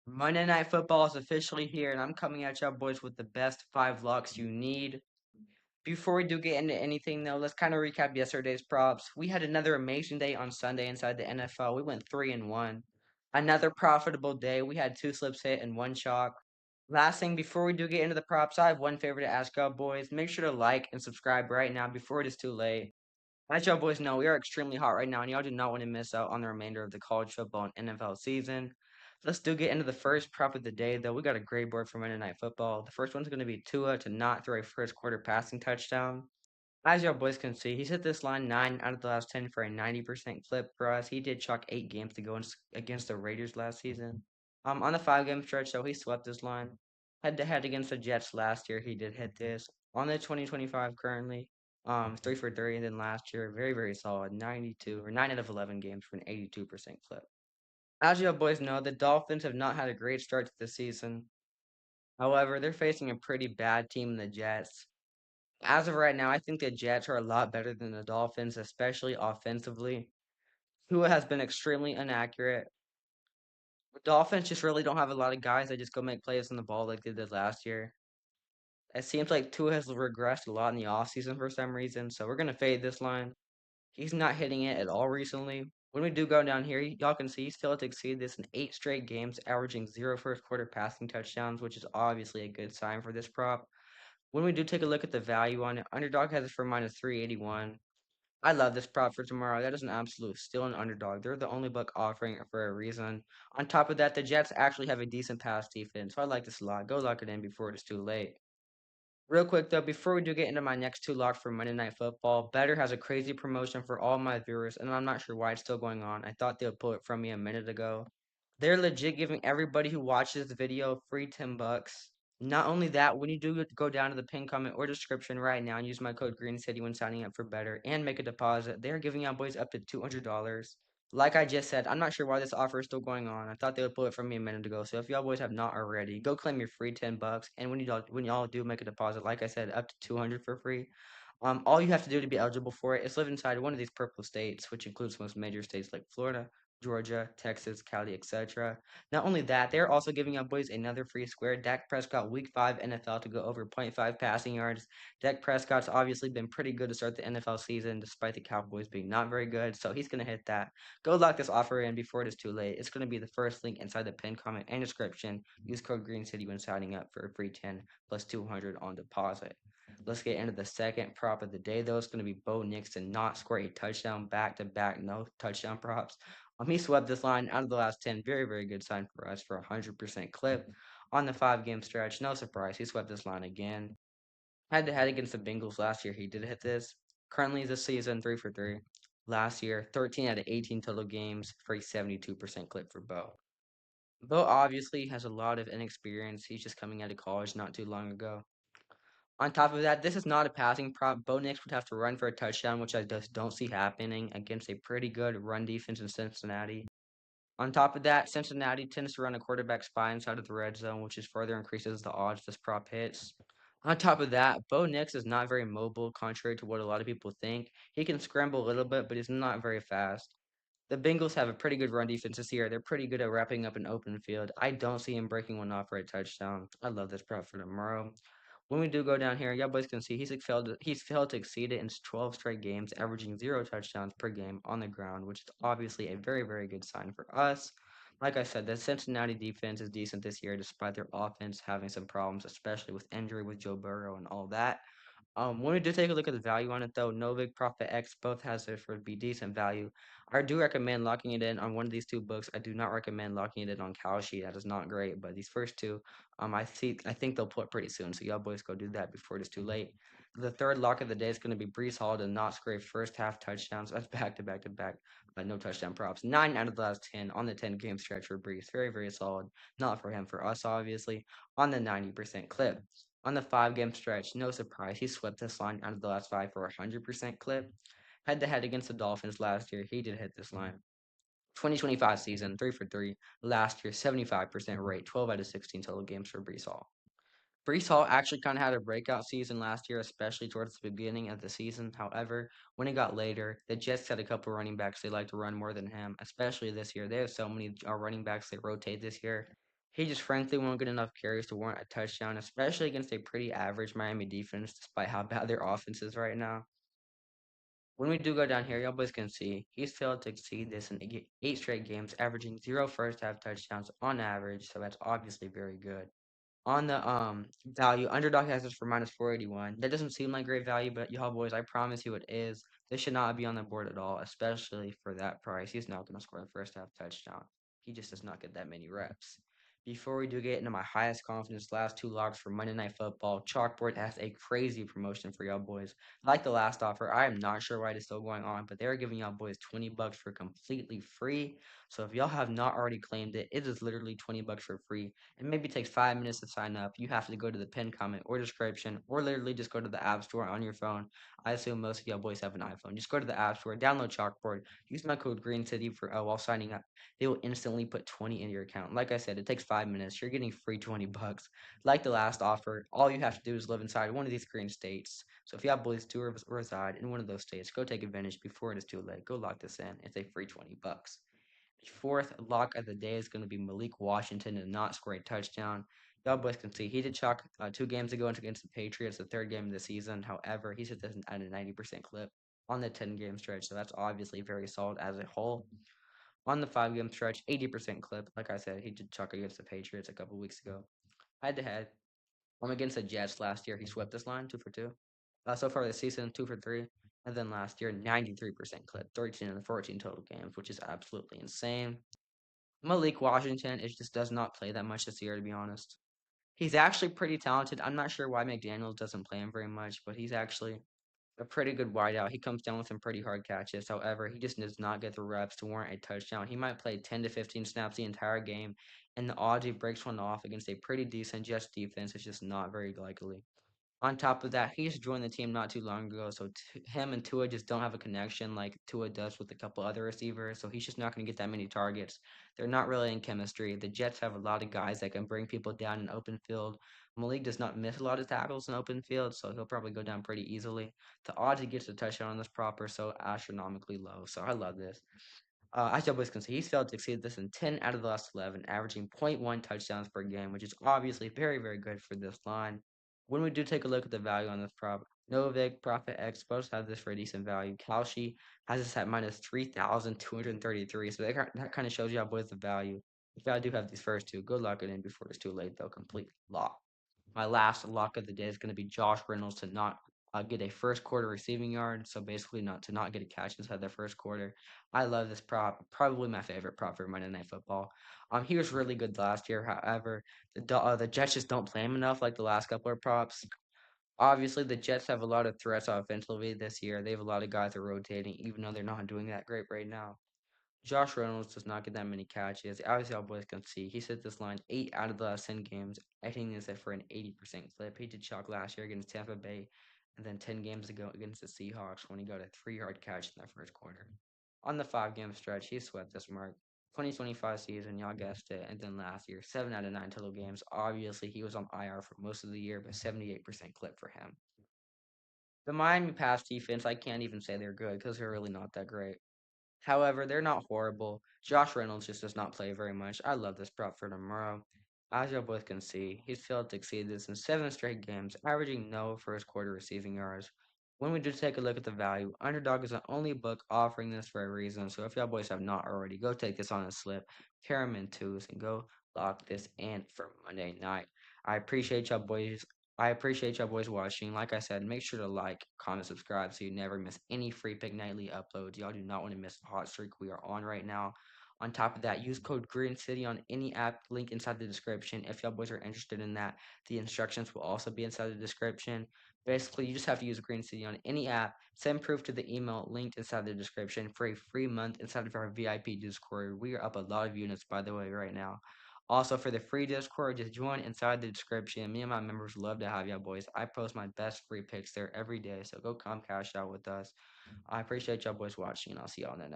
Monday Night Football is officially here, and I'm coming at y'all boys with the best five locks you need. Before we do get into anything, though, let's kind of recap yesterday's props. We had another amazing day on Sunday inside the NFL. We went 3-1. Another profitable day. We had two slips hit and one chalk. Last thing, before we do get into the props, I have one favor to ask y'all boys. Make sure to like and subscribe right now before it is too late. As y'all boys know, we are extremely hot right now, and y'all do not want to miss out on the remainder of the college football and NFL season. Let's do get into the first prop of the day, though. We got a great board for Monday Night Football. The first one's going to be Tua to not throw a first quarter passing touchdown. As y'all boys can see, he's hit this line 9 out of the last 10 for a 90% clip for us. He did chalk 8 games to go against the Raiders last season. On the 5 game stretch, though, he swept this line. Head to head against the Jets last year, he did hit this. On the 2025 currently, 3 for 3, and then last year, very, very solid, 92 or 9 out of 11 games for an 82% clip. As you boys know, the Dolphins have not had a great start to the season. However, they're facing a pretty bad team in the Jets. As of right now, I think the Jets are a lot better than the Dolphins, especially offensively. Tua has been extremely inaccurate. The Dolphins just really don't have a lot of guys that just go make plays on the ball like they did last year. It seems like Tua has regressed a lot in the offseason for some reason, so we're going to fade this line. He's not hitting it at all recently. When we do go down here, y'all can see he's still to exceed this in 8 straight games, averaging 0 first quarter passing touchdowns, which is obviously a good sign for this prop. When we do take a look at the value on it, Underdog has it for minus 381. I love this prop for tomorrow. That is an absolute steal and Underdog. They're the only book offering it for a reason. On top of that, the Jets actually have a decent pass defense, so I like this a lot. Go lock it in before it is too late. Real quick though, before we do get into my next two locks for Monday Night Football, Betr has a crazy promotion for all my viewers, and I'm not sure why it's still going on. I thought they would pull it from me a minute ago. They're legit giving everybody who watches the video free $10. Not only that, when you do go down to the pinned comment or description right now and use my code GreenCity when signing up for Betr and make a deposit, they are giving out boys up to $200. Like I just said, I'm not sure why this offer is still going on. I thought they would pull it from me a minute ago. So if y'all boys have not already, go claim your free $10. And when y'all do make a deposit, like I said, up to 200 for free. All you have to do to be eligible for it is live inside one of these purple states, which includes most major states like Florida, Georgia, Texas, Cali, etc. Not only that, they're also giving out boys another free square. Dak Prescott Week 5 NFL to go over point 0.5 passing yards. Dak Prescott's obviously been pretty good to start the NFL season, despite the Cowboys being not very good. So he's going to hit that. Go lock this offer in before it is too late. It's going to be the first link inside the pinned comment and description. Use code GreenCity when signing up for a free 10 plus 200 on deposit. Let's get into the second prop of the day, though. It's going to be Bo Nix to not score a touchdown back to back, no touchdown props. He swept this line out of the last 10. Very, very good sign for us for a 100% clip on the 5 game stretch. No surprise, he swept this line again. Head to head against the Bengals last year, he did hit this. Currently, this season, 3 for 3. Last year, 13 out of 18 total games for a 72% clip for Bo. Bo obviously has a lot of inexperience. He's just coming out of college not too long ago. On top of that, this is not a passing prop. Bo Nix would have to run for a touchdown, which I just don't see happening against a pretty good run defense in Cincinnati. On top of that, Cincinnati tends to run a quarterback spy inside of the red zone, which is further increases the odds this prop hits. On top of that, Bo Nix is not very mobile, contrary to what a lot of people think. He can scramble a little bit, but he's not very fast. The Bengals have a pretty good run defense this year. They're pretty good at wrapping up an open field. I don't see him breaking one off for a touchdown. I love this prop for tomorrow. When we do go down here, y'all boys can see he's failed to exceed it in 12 straight games, averaging 0 touchdowns per game on the ground, which is obviously a very, very good sign for us. Like I said, the Cincinnati defense is decent this year, despite their offense having some problems, especially with injury with Joe Burrow and all that. When we do take a look at the value on it, though, Novik, Profit X both has it for be decent value. I do recommend locking it in on one of these two books. I do not recommend locking it in on Kalshi. That is not great. But these first two, I think they'll put pretty soon. So y'all boys go do that before it is too late. The third lock of the day is going to be Brees Hall to not score a first half touchdowns. That's back to back to back, but no touchdown props. 9 out of the last 10 on the 10 game stretch for Brees. Very, very solid. Not for him, for us, obviously, on the 90% clip. On the 5 game stretch, no surprise, he swept this line out of the last 5 for a 100% clip. Head to head against the Dolphins last year, he did hit this line. 2025 season, 3 for 3. Last year, 75% rate, 12 out of 16 total games for Brees Hall. Brees Hall actually kind of had a breakout season last year, especially towards the beginning of the season. However, when it got later, the Jets had a couple running backs they like to run more than him, especially this year. They have so many running backs they rotate this year. He just frankly won't get enough carries to warrant a touchdown, especially against a pretty average Miami defense, despite how bad their offense is right now. When we do go down here, y'all boys can see he's failed to exceed this in 8 straight games, averaging 0 first half touchdowns on average, so that's obviously very good. On the value, underdog has this for minus 481. That doesn't seem like great value, but y'all boys, I promise you it is. This should not be on the board at all, especially for that price. He's not going to score the first half touchdown. He just does not get that many reps. Before we do get into my highest confidence last two locks for Monday Night Football, Chalkboard has a crazy promotion for y'all boys. Like the last offer, I am not sure why it is still going on, but they're giving y'all boys 20 bucks for completely free. So if y'all have not already claimed it, it is literally 20 bucks for free. It maybe takes 5 minutes to sign up. You have to go to the pinned comment or description, or literally just go to the App Store on your phone. I assume most of y'all boys have an iPhone. Just go to the App Store, download Chalkboard, use my code GreenCity for while signing up. They will instantly put 20 in your account. Like I said, it takes 5 minutes. You're getting free 20 bucks. Like the last offer, all you have to do is live inside one of these green states. So if you have boys to reside in one of those states, go take advantage before it is too late. Go lock this in. It's a free 20 bucks. The fourth lock of the day is going to be Malik Washington to not score a touchdown. Y'all boys can see he did chalk 2 games ago against the Patriots, the third game of the season. However, he's at a 90% clip on the 10-game stretch, so that's obviously very solid as a whole. On the 5 game stretch, 80% clip. Like I said, he did chalk against the Patriots a couple weeks ago. Head to head, against the Jets last year, he swept this line 2 for 2. So far this season, 2 for 3. And then last year, 93% clip, 13 and 14 total games, which is absolutely insane. Malik Washington it just does not play that much this year, to be honest. He's actually pretty talented. I'm not sure why McDaniels doesn't play him very much, but he's actually a pretty good wideout. He comes down with some pretty hard catches. However, he just does not get the reps to warrant a touchdown. He might play 10 to 15 snaps the entire game, and the odds he breaks one off against a pretty decent Jets defense is just not very likely. On top of that, he just joined the team not too long ago, so him and Tua just don't have a connection like Tua does with a couple other receivers, so he's just not going to get that many targets. They're not really in chemistry. The Jets have a lot of guys that can bring people down in open field. Malik does not miss a lot of tackles in open field, so he'll probably go down pretty easily. The odds he gets a touchdown on this prop are so astronomically low, so I love this. As y'all boys can see, he's failed to exceed this in 10 out of the last 11, averaging zero point 0.1 touchdowns per game, which is obviously very, very good for this line. When we do take a look at the value on this prop, Novik, Profit X both have this for a decent value. Kalshi has this at minus 3,233, so that kind of shows y'all boys the value. If y'all do have these first two, go lock it in before it's too late, though. Complete lock. My last lock of the day is going to be Josh Reynolds to not get a first quarter receiving yard. So basically, not get a catch inside the first quarter. I love this prop. Probably my favorite prop for Monday Night Football. He was really good last year. However, the Jets just don't play him enough like the last couple of props. Obviously, the Jets have a lot of threats offensively this year. They have a lot of guys that are rotating, even though they're not doing that great right now. Josh Reynolds does not get that many catches. As y'all boys can see, he set this line 8 out of the last 10 games. I think this is for an 80% clip. He did chalk last year against Tampa Bay, and then 10 games ago against the Seahawks when he got a 3-yard catch in the first quarter. On the 5 game stretch, he swept this mark. 2025 season, y'all guessed it, and then last year, 7 out of 9 total games. Obviously, he was on IR for most of the year, but 78% clip for him. The Miami pass defense, I can't even say they're good because they're really not that great. However, they're not horrible. Josh Reynolds just does not play very much. I love this prop for tomorrow. As you both can see, he's failed to exceed this in 7 straight games, averaging no first quarter receiving yards. When we do take a look at the value, Underdog is the only book offering this for a reason. So if y'all boys have not already, go take this on a slip, tear them in twos, and go lock this in for Monday night. I appreciate y'all boys. I appreciate y'all boys watching. Like I said, make sure to like, comment, subscribe so you never miss any free pick nightly uploads. Y'all do not want to miss the hot streak we are on right now. On top of that, use code GreenCity on any app link inside the description. If y'all boys are interested in that, the instructions will also be inside the description. Basically, you just have to use GreenCity on any app. Send proof to the email linked inside the description for a free month inside of our VIP Discord. We are up a lot of units, by the way, right now. Also, for the free Discord, just join inside the description. Me and my members love to have y'all boys. I post my best free picks there every day, so go come cash out with us. I appreciate y'all boys watching, and I'll see y'all in the next.